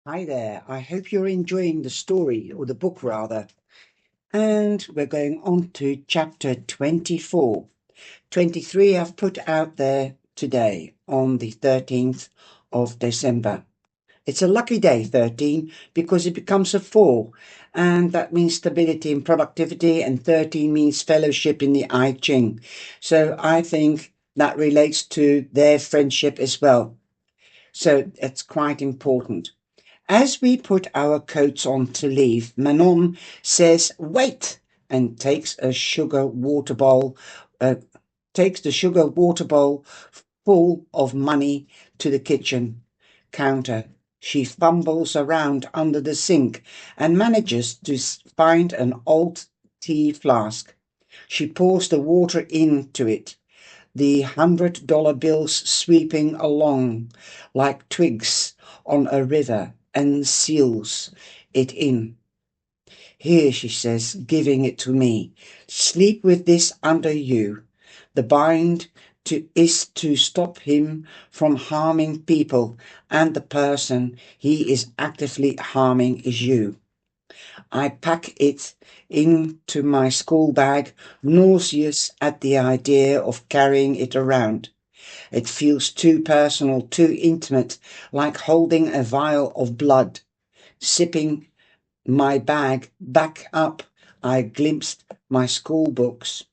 Hi there. I hope you're enjoying the story, or the book rather. And we're going on to chapter 24. 23 I've put out there today on the 13th of December. It's a lucky day, 13, because it becomes a 4. And that means stability and productivity, and 13 means fellowship in the I Ching. So I think that relates to their friendship as well. So it's quite important. As we put our coats on to leave, Manon says, "Wait," and uh, takes the sugar water bowl full of money to the kitchen counter. She fumbles around under the sink and manages to find an old tea flask. She pours the water into it, the $100 bills sweeping along like twigs on a river, and seals it in. "Here," she says, giving it to me. "Sleep with this under you. The bind is to stop him from harming people, and the person he is actively harming is you." I pack it into my school bag, nauseous at the idea of carrying it around. It feels too personal, too intimate, like holding a vial of blood. Sipping my bag back up, I glimpsed my school books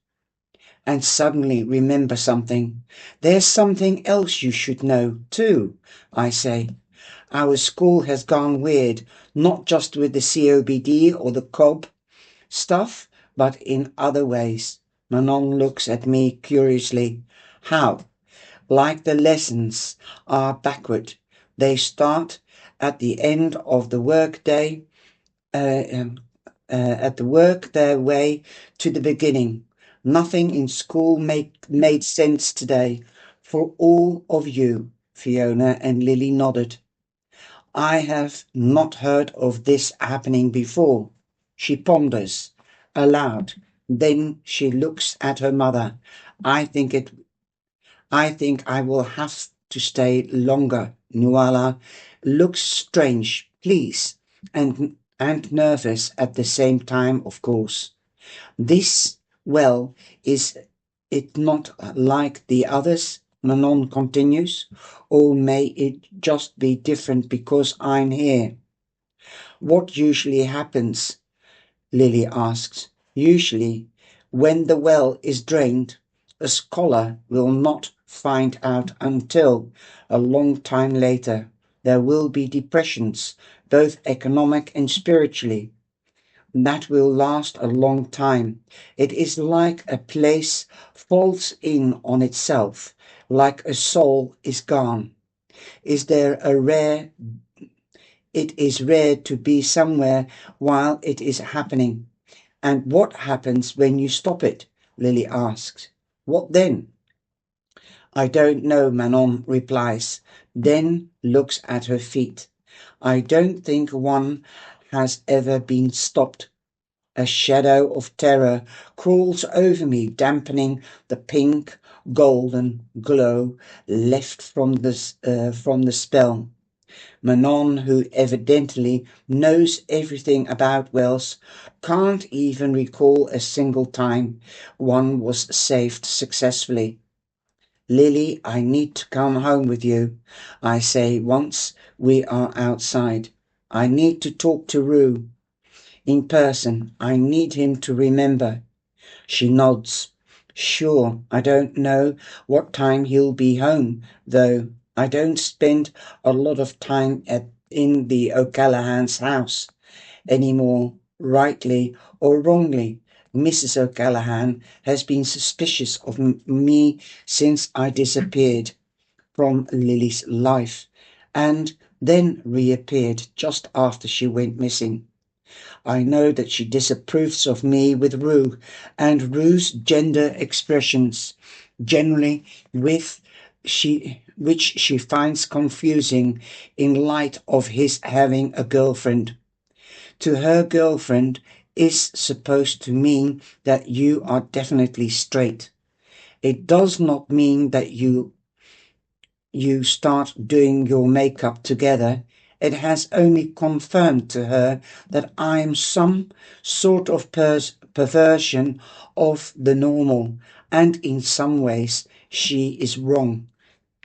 and suddenly remember something. "There's something else you should know, too," I say. "Our school has gone weird, not just with the COBD or the COB stuff, but in other ways." Manon looks at me curiously. "How?" "Like the lessons are backward. They start at the end of the workday, uh, um, at the work their way to the beginning. Nothing in school made sense today. For all of you." Fiona and Lily nodded. "I have not heard of this happening before." She ponders aloud. Then she looks at her mother. I think I will have to stay longer." Nuala looks strange, pleased, and nervous at the same time, of course. "This, well, is it not like the others?" Manon continues. "Or may it just be different because I'm here?" "What usually happens?" Lily asks. "Usually, when the well is drained, a scholar will not find out until a long time later. There will be depressions, both economic and spiritually. That will last a long time. It is like a place falls in on itself, like a soul is gone. Is there a rare It is rare to be somewhere while it is happening." "And what happens when you stop it?" Lily asks. "What then?" "I don't know," Manon replies, then looks at her feet. "I don't think one has ever been stopped." A shadow of terror crawls over me, dampening the pink, golden glow left from the spell. Manon, who evidently knows everything about wells, can't even recall a single time one was saved successfully. "Lily, I need to come home with you," I say once we are outside. "I need to talk to Rue in person. I need him to remember." She nods. "Sure, I don't know what time he'll be home, though. I don't spend a lot of time in the O'Callaghan's house anymore, rightly or wrongly. Mrs. O'Callaghan has been suspicious of me since I disappeared from Lily's life, and then reappeared just after she went missing. I know that she disapproves of me with Rue, and Rue's gender expressions, generally with which she finds confusing in light of his having a girlfriend. To her, girlfriend is supposed to mean that you are definitely straight. It does not mean that you start doing your makeup together It has only confirmed to her that I'm some sort of perversion of the normal, and in some ways she is wrong.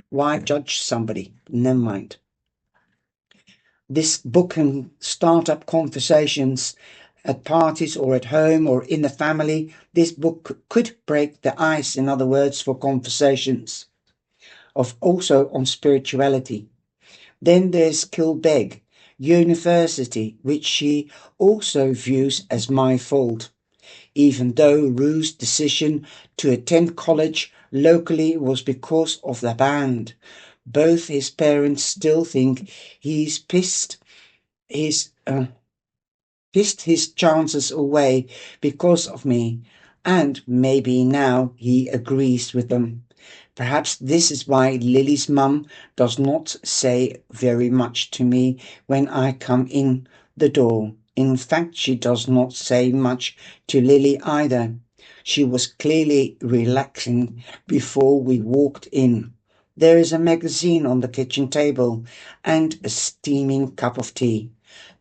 Why judge somebody? Never mind. This book can start up conversations at parties or at home or in the family. This book could break the ice, in other words, for conversations of also on spirituality. Then there's Kilbeg University, which she also views as my fault, even though Rue's decision to attend college locally was because of the band. Both his parents still think he's his pissed his chances away because of me, and maybe now he agrees with them. Perhaps this is why Lily's mum does not say very much to me when I come in the door. In fact, she does not say much to Lily either. She was clearly relaxing before we walked in. There is a magazine on the kitchen table and a steaming cup of tea.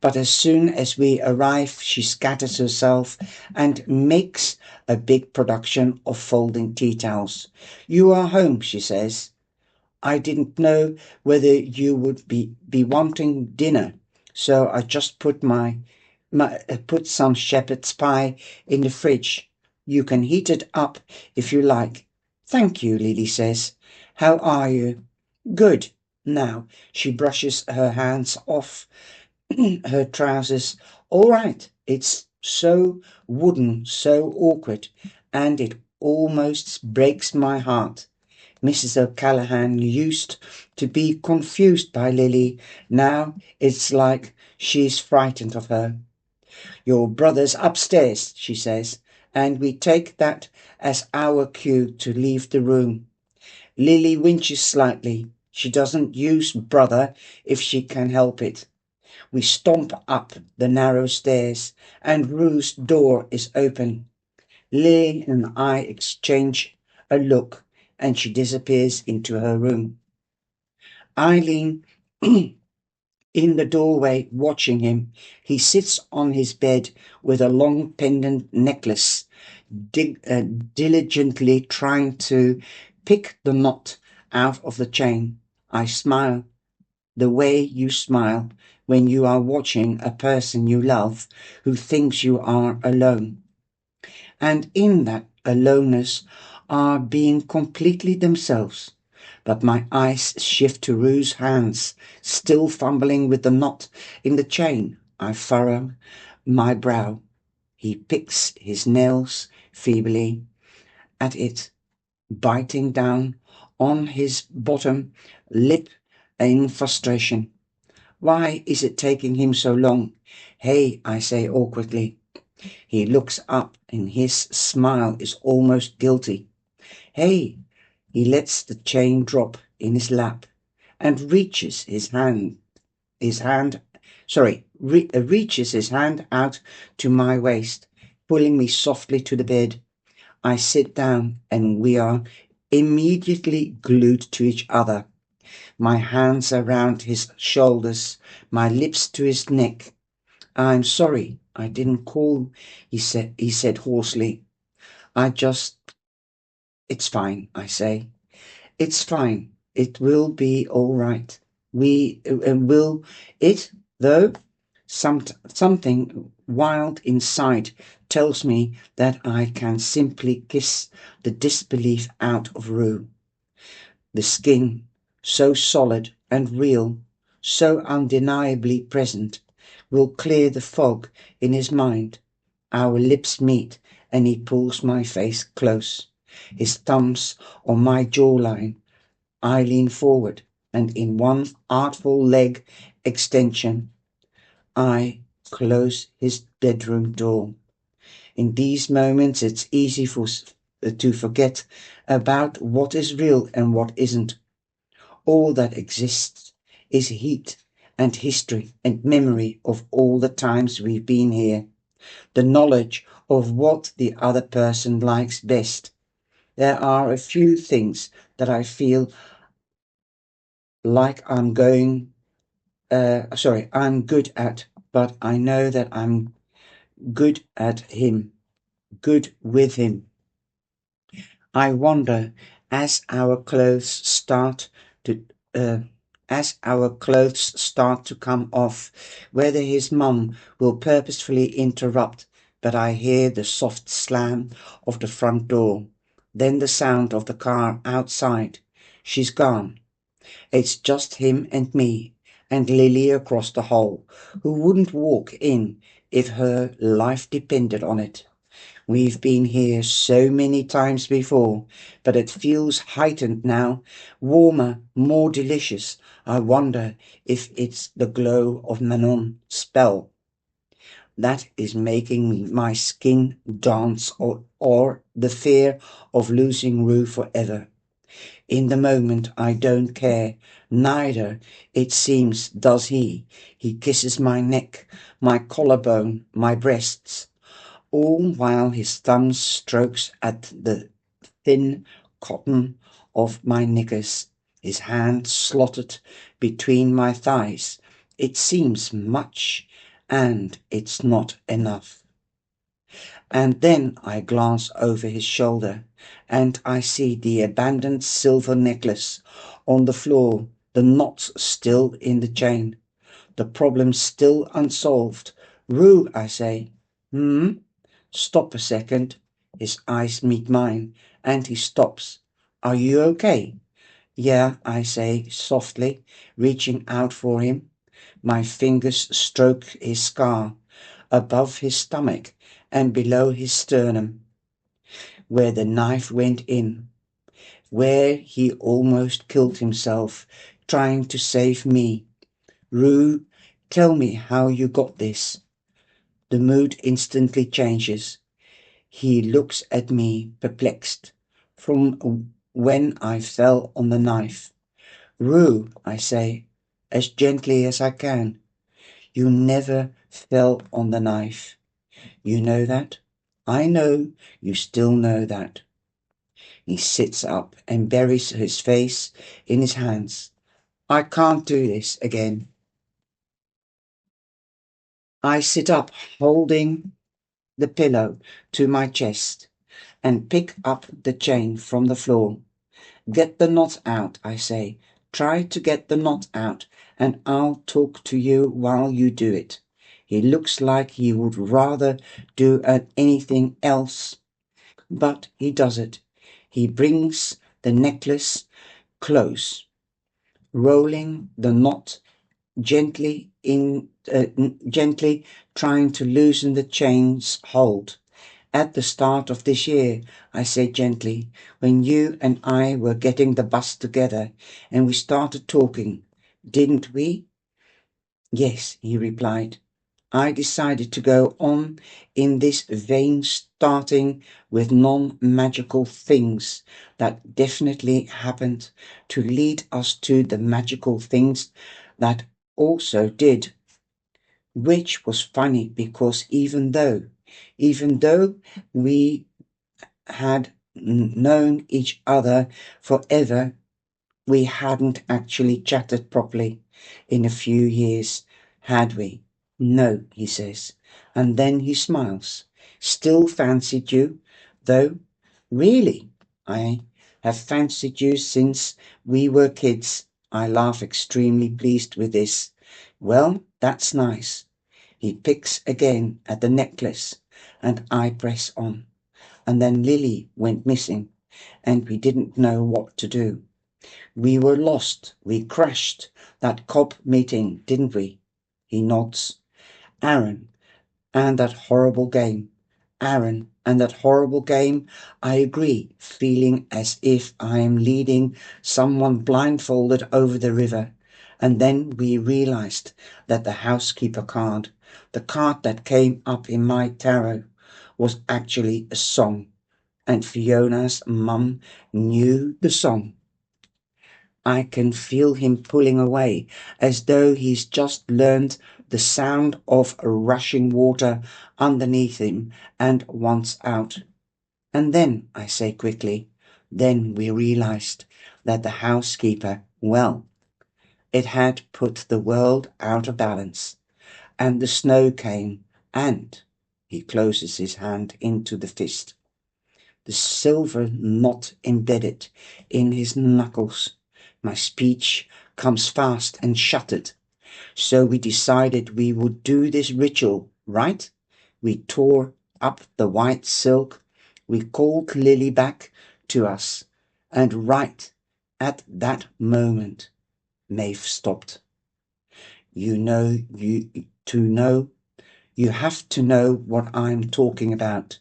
But as soon as we arrive, she scatters herself and makes a big production of folding tea towels. You are home, she says. I didn't know whether you would be wanting dinner, so I just put some shepherd's pie in the fridge. You can heat it up if you like. Thank you, Lily says. How are you? Good. Now, she brushes her hands off her trousers. All right, it's so wooden, so awkward, and it almost breaks my heart. Mrs. O'Callaghan used to be confused by Lily. Now it's like she's frightened of her. Your brother's upstairs, she says, and we take that as our cue to leave the room. Lily winches slightly. She doesn't use brother if she can help it. We stomp up the narrow stairs, and Rue's door is open. Lily and I exchange a look, and she disappears into her room. Eileen in the doorway watching him. He sits on his bed with a long pendant necklace, diligently trying to pick the knot out of the chain. I smile the way you smile when you are watching a person you love who thinks you are alone. And in that aloneness are being completely themselves. But my eyes shift to Rue's hands, still fumbling with the knot in the chain. I furrow my brow. He picks his nails feebly at it, biting down on his bottom lip in frustration. Why is it taking him so long? Hey, I say awkwardly. He looks up and his smile is almost guilty. Hey, he lets the chain drop in his lap and reaches his hand out to my waist, pulling me softly to the bed. I sit down and we are immediately glued to each other. My hands around his shoulders, my lips to his neck. I'm sorry, I didn't call, he said hoarsely. It's fine, I say. It's fine. It will be all right. Will it, though? Something wild inside tells me that I can simply kiss the disbelief out of Rue. The skin, so solid and real, so undeniably present, will clear the fog in his mind. Our lips meet, and he pulls my face close, his thumbs on my jawline. I lean forward, and in one artful leg extension, I close his bedroom door. In these moments, it's easy to forget about what is real and what isn't. All that exists is heat and history and memory of all the times we've been here, the knowledge of what the other person likes best. There are a few things that I feel like I'm going I'm good at, but I know that I'm good at him, good with him. I wonder, as our clothes start to, uh, as our clothes start to come off, whether his mum will purposefully interrupt, but I hear the soft slam of the front door, then the sound of the car outside. She's gone. It's just him and me, and Lily across the hall, who wouldn't walk in if her life depended on it. We've been here so many times before, but it feels heightened now, warmer, more delicious. I wonder if it's the glow of Manon's spell that is making my skin dance, or the fear of losing Rue forever. In the moment I don't care, neither, it seems, does he. He kisses my neck, my collarbone, my breasts, all while his thumb strokes at the thin cotton of my knickers, his hand slotted between my thighs. It seems much, and it's not enough. And then I glance over his shoulder, and I see the abandoned silver necklace on the floor, the knots still in the chain, the problem still unsolved. Rue, I say. Hmm? Stop a second. His eyes meet mine, and he stops. Are you okay? Yeah, I say softly, reaching out for him. My fingers stroke his scar, above his stomach and below his sternum, where the knife went in, where he almost killed himself, trying to save me. Rue, tell me how you got this. The mood instantly changes. He looks at me, perplexed, from when I fell on the knife. Rue, I say, as gently as I can, you never fell on the knife. You know that? I know you still know that. He sits up and buries his face in his hands. I can't do this again. I sit up, holding the pillow to my chest, and pick up the chain from the floor. Get the knot out, I say. Try to get the knot out, and I'll talk to you while you do it. He looks like he would rather do anything else, but he does it. He brings the necklace close, rolling the knot gently trying to loosen the chain's hold. At the start of this year, I say gently, when you and I were getting the bus together and we started talking, didn't we? Yes, he replied. I decided to go on in this vein, starting with non-magical things that definitely happened to lead us to the magical things that also did, which was funny because even though we had known each other forever, we hadn't actually chatted properly in a few years, had we? No, he says, and then he smiles. Still fancied you, though? Really? I have fancied you since we were kids. I laugh, extremely pleased with this. Well, that's nice. He picks again at the necklace, and I press on. And then Lily went missing, and we didn't know what to do. We were lost. We crashed that COP meeting, didn't we? He nods. Aaron, and that horrible game. Aaron, and that horrible game. I agree, feeling as if I am leading someone blindfolded over the river. And then we realized that the housekeeper card, the card that came up in my tarot, was actually a song. And Fiona's mum knew the song. I can feel him pulling away, as though he's just learned the sound of rushing water underneath him and wants out. And then, I say quickly, then we realized that the housekeeper, well, It had put the world out of balance, and the snow came, and he closes his hand into the fist, the silver knot embedded in his knuckles. My speech comes fast and shuttered. So we decided we would do this ritual, right? We tore up the white silk. We called Lily back to us. And right at that moment, Maeve stopped. You have to know what I'm talking about.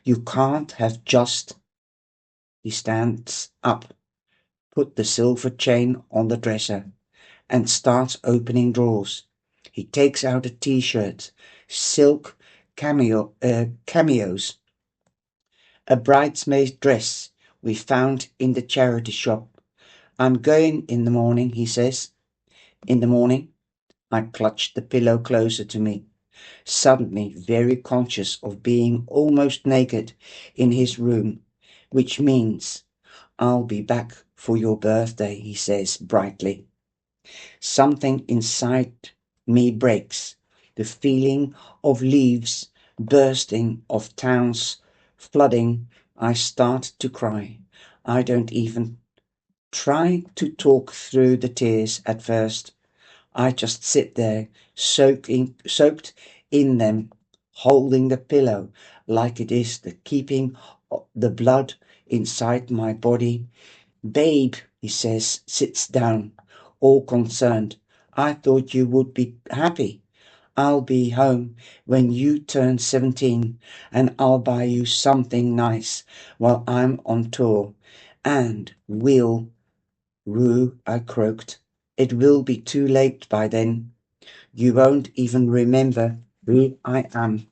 You can't have just... He stands up, put the silver chain on the dresser, and starts opening drawers. He takes out a t-shirt, silk cameos, a bridesmaid dress we found in the charity shop. I'm going in the morning, he says. In the morning? I clutch the pillow closer to me, suddenly very conscious of being almost naked in his room, which means I'll be back for your birthday, he says brightly. Something inside me breaks. The feeling of leaves bursting, of towns flooding. I start to cry. I don't even try to talk through the tears at first. I just sit there, soaked in them, holding the pillow like it is the keeping the blood inside my body. Babe, he says, sits down, all concerned. I thought you would be happy. I'll be home when you turn 17, and I'll buy you something nice while I'm on tour. And Rue, I croaked. It will be too late by then. You won't even remember who I am.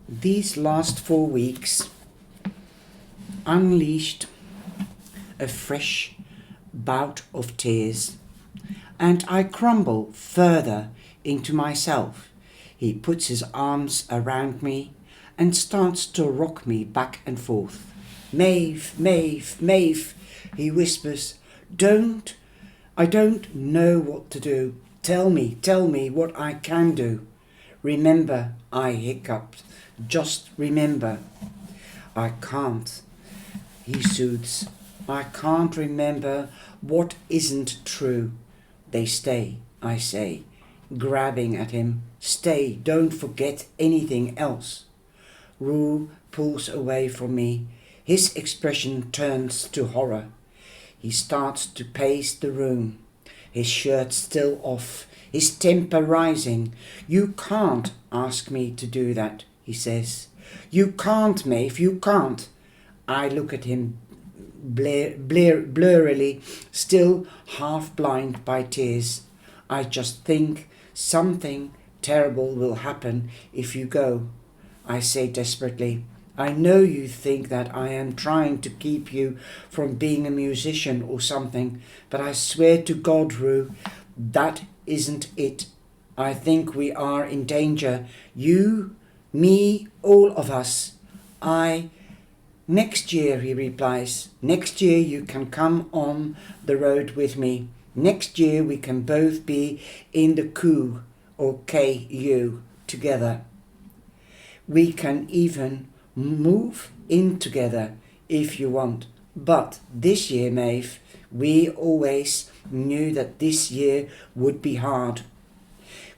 These last 4 weeks unleashed a fresh bout of tears, and I crumble further into myself. He puts his arms around me and starts to rock me back and forth. Maeve, Maeve, Maeve, he whispers, I don't know what to do. Tell me what I can do. Remember, I hiccuped. Just remember. I can't, he soothes. I can't remember what isn't true. They stay, I say, grabbing at him. Stay, don't forget anything else. Rue pulls away from me. His expression turns to horror. He starts to pace the room, his shirt still off, his temper rising. You can't ask me to do that, he says. You can't, Maeve, you can't. I look at him blurrily, still half blind by tears. I just think something terrible will happen if you go. I say desperately, I know you think that I am trying to keep you from being a musician or something, but I swear to God, Rue, that isn't it. I think we are in danger. You, me, all of us. Next year, he replies. Next year you can come on the road with me. Next year we can both be in the KU or KU together. We can even move in together if you want. But this year, Maeve, we always knew that this year would be hard.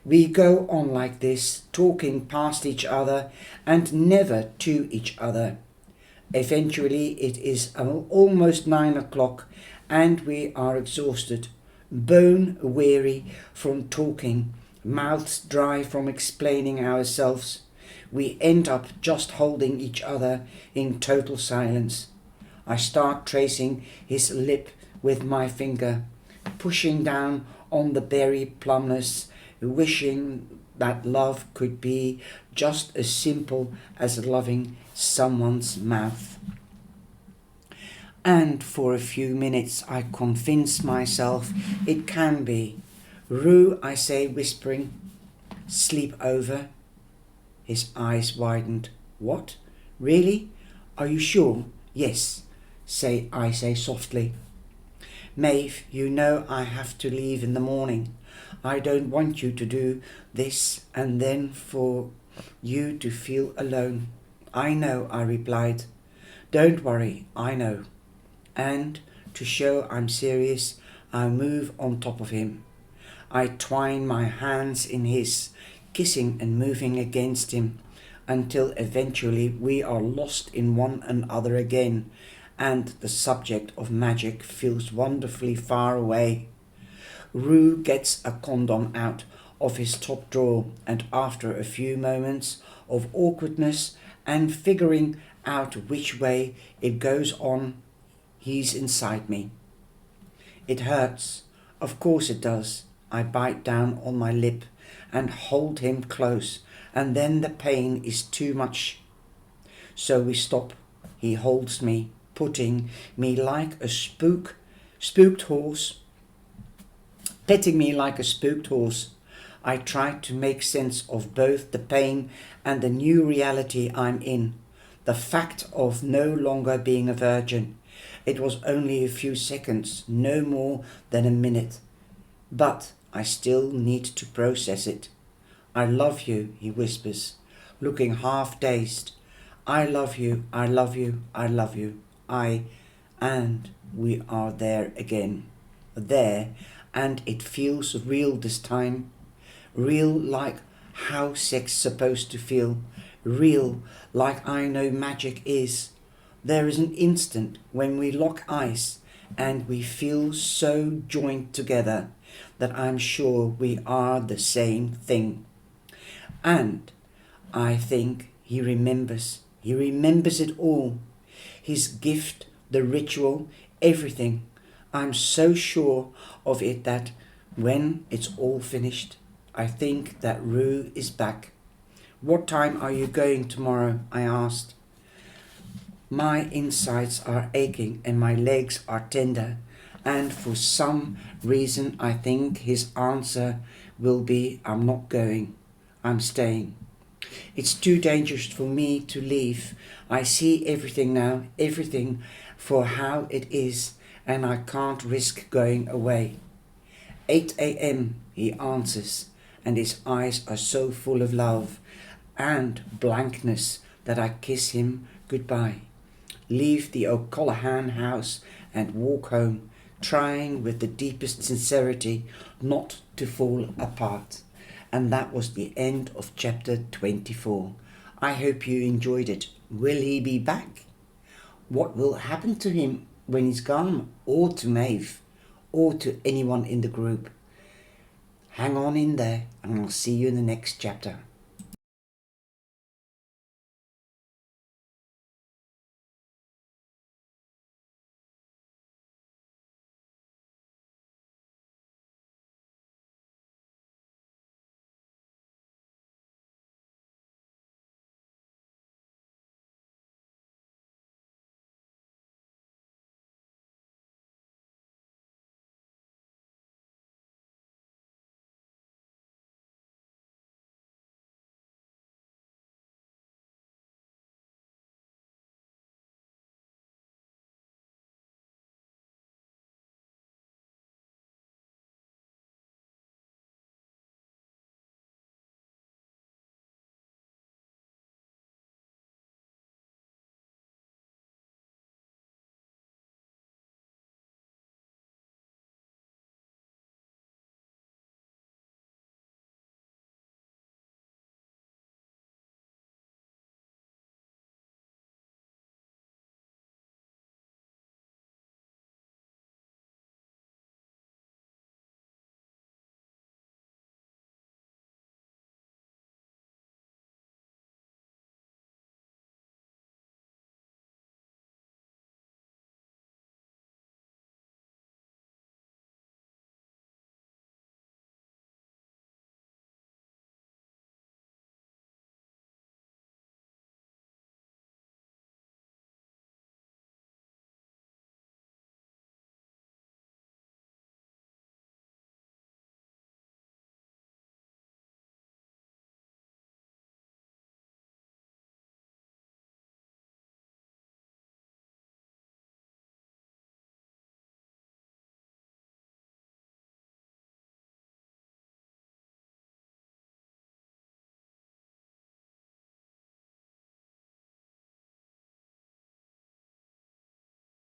We go on like this, talking past each other and never to each other. Eventually it is almost 9 o'clock and we are exhausted, bone weary from talking, mouths dry from explaining ourselves. We end up just holding each other in total silence. I start tracing his lip with my finger, pushing down on the berry plumness, wishing that love could be just as simple as loving someone's mouth. And for a few minutes I convince myself it can be. Rue, I say, whispering, sleep over. His eyes widened. What? Really? Are you sure? Yes, I say softly. Maeve, you know I have to leave in the morning. I don't want you to do this and then for you to feel alone. I know, I replied. Don't worry, I know. And to show I'm serious, I move on top of him. I twine my hands in his, kissing and moving against him, until eventually we are lost in one another again, and the subject of magic feels wonderfully far away. Rue gets a condom out of his top drawer, and after a few moments of awkwardness and figuring out which way it goes on, he's inside me. It hurts. Of course it does. I bite down on my lip and hold him close, and then the pain is too much. So we stop. He holds me, putting me like a spooked horse, petting me like a spooked horse. I try to make sense of both the pain and the new reality I'm in, the fact of no longer being a virgin. It was only a few seconds, no more than a minute. But I still need to process it. I love you, he whispers, looking half dazed. I love you, I love you, I love you. And we are there again. There, and it feels real this time. Real like how sex supposed to feel. Real like I know magic is. There is an instant when we lock eyes and we feel so joined together that I'm sure we are the same thing. And I think he remembers it all. His gift, the ritual, everything. I'm so sure of it that when it's all finished, I think that Rue is back. What time are you going tomorrow? I asked. My insides are aching and my legs are tender, and for some reason I think his answer will be, I'm not going, I'm staying. It's too dangerous for me to leave. I see everything now, everything for how it is, and I can't risk going away. 8 a.m., he answers, and his eyes are so full of love and blankness that I kiss him goodbye. Leave the O'Callaghan house and walk home, trying with the deepest sincerity not to fall apart. And that was the end of chapter 24. I hope you enjoyed it. Will he be back? What will happen to him when he's gone, or to Maeve, or to anyone in the group? Hang on in there, and I'll see you in the next chapter.